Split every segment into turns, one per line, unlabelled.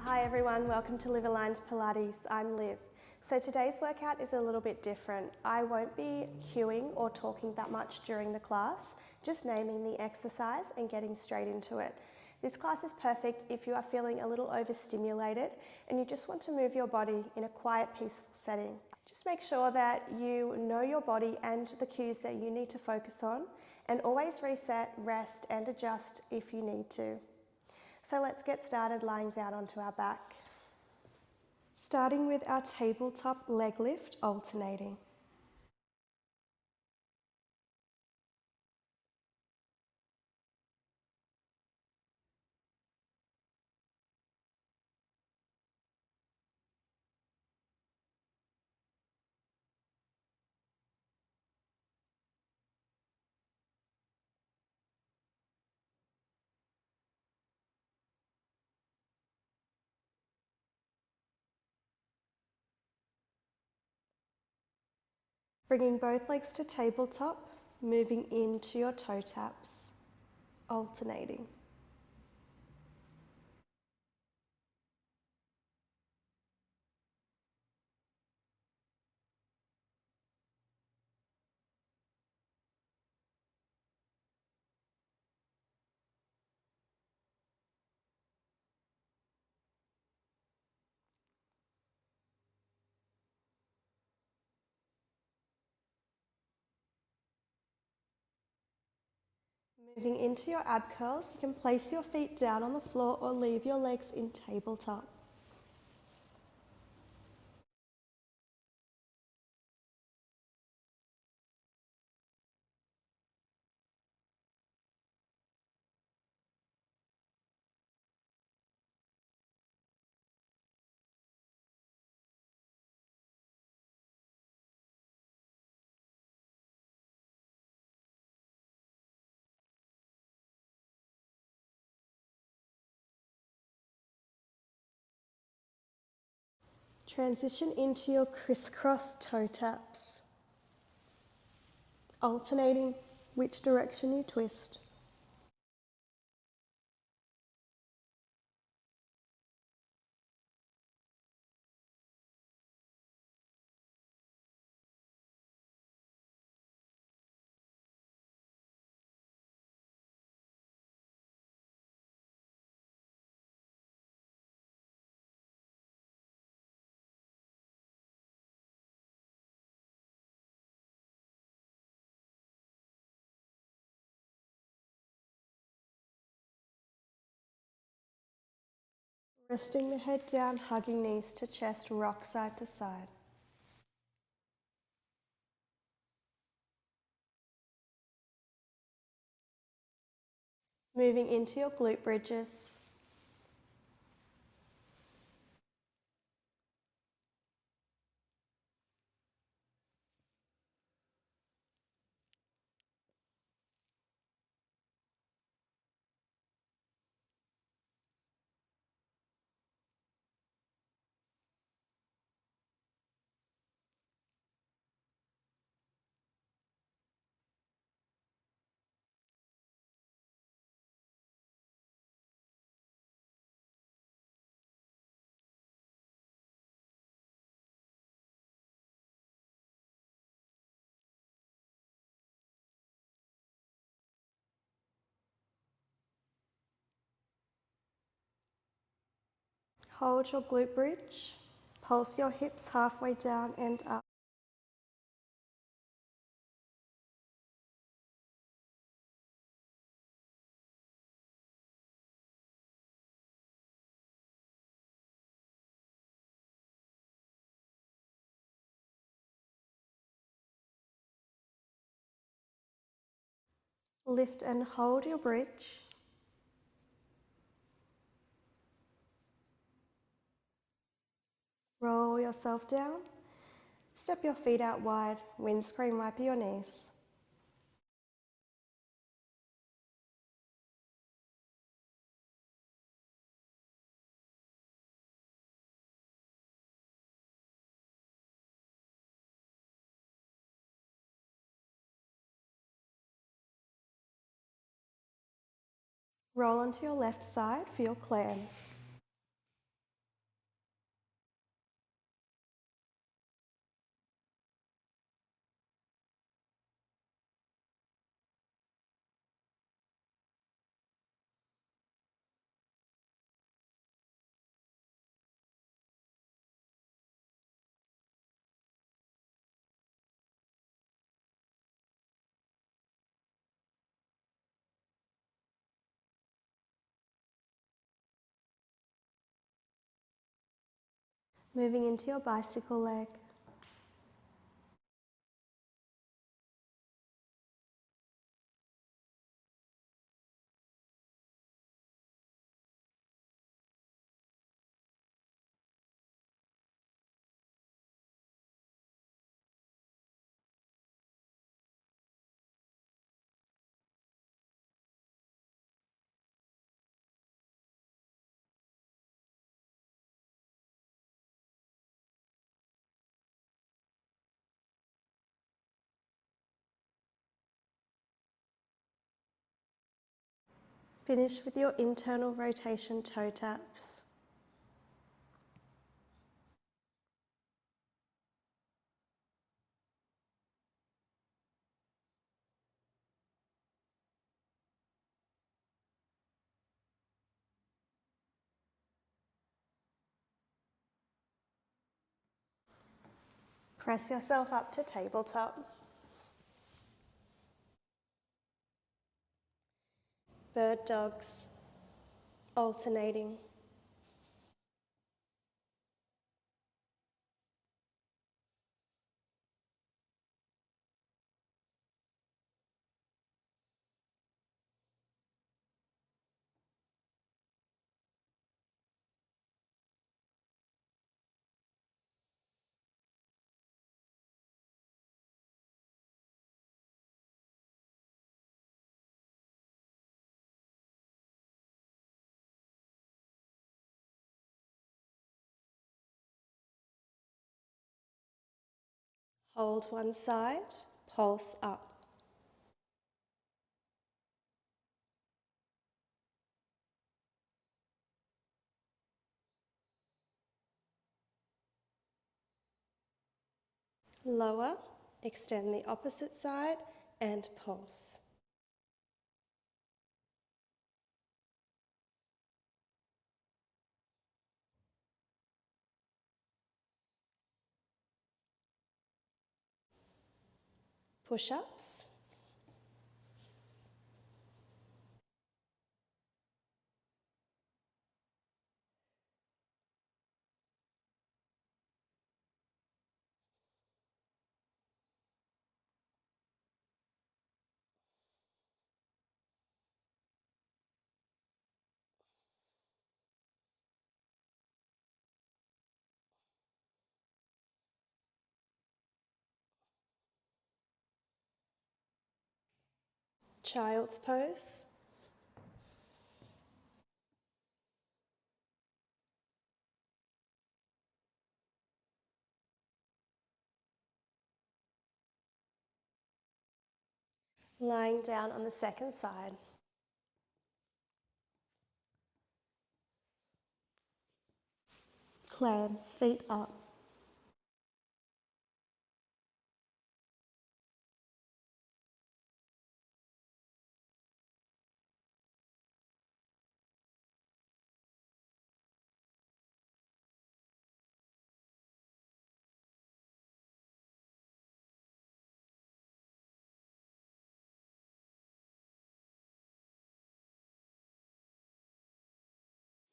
Hi everyone, welcome to Live Aligned Pilates. I'm Liv. So today's workout is a little bit different. I won't be cueing or talking that much during the class, just naming the exercise and getting straight into it. This class is perfect if you are feeling a little overstimulated and you just want to move your body in a quiet, peaceful setting. Just make sure that you know your body and the cues that you need to focus on, and always reset, rest and adjust if you need to. So let's get started lying down onto our back. Starting with our tabletop leg lift, alternating. Bringing both legs to tabletop, moving into your toe taps, alternating. Moving into your ab curls, you can place your feet down on the floor or leave your legs in tabletop. Transition into your crisscross toe taps, alternating which direction you twist. Resting the head down, hugging knees to chest, rock side to side. Moving into your glute bridges. Hold your glute bridge, pulse your hips halfway down and up. Lift and hold your bridge. Roll yourself down. Step your feet out wide, windscreen wiper your knees. Roll onto your left side for your clams. Moving into your bicycle leg. Finish with your internal rotation toe taps. Press yourself up to tabletop. Bird dogs, alternating. Hold one side, pulse up. Lower, extend the opposite side and pulse. Push-ups. Child's pose. Lying down on the second side. Clams, feet up.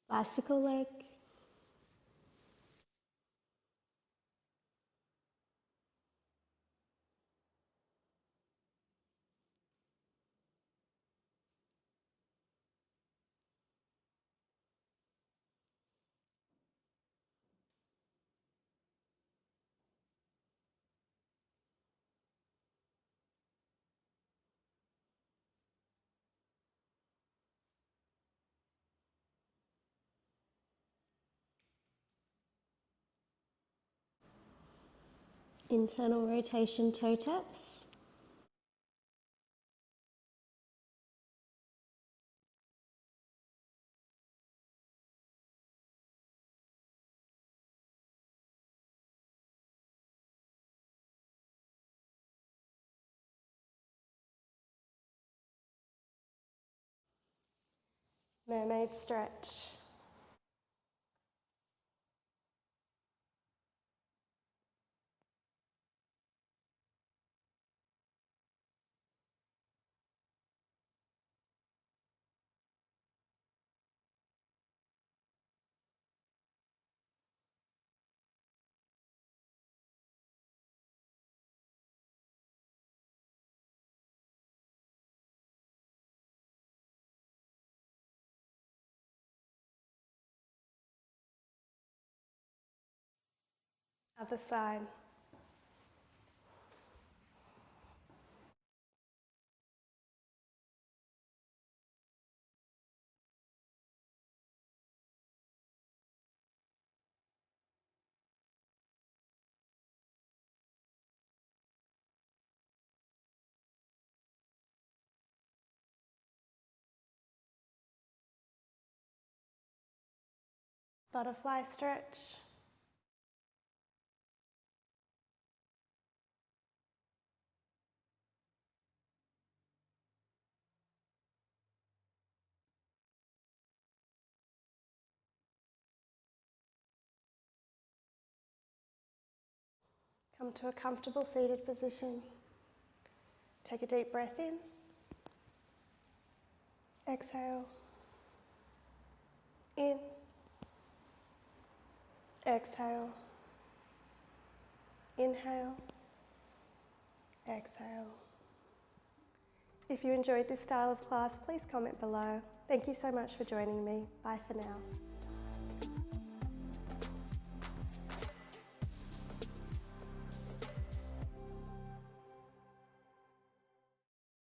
Bicycle leg. Internal rotation toe taps. Mermaid stretch. Other side. Butterfly stretch. Come to a comfortable seated position. Take a deep breath in. Exhale. In. Exhale. Inhale. Exhale. If you enjoyed this style of class, please comment below. Thank you so much for joining me. Bye for now.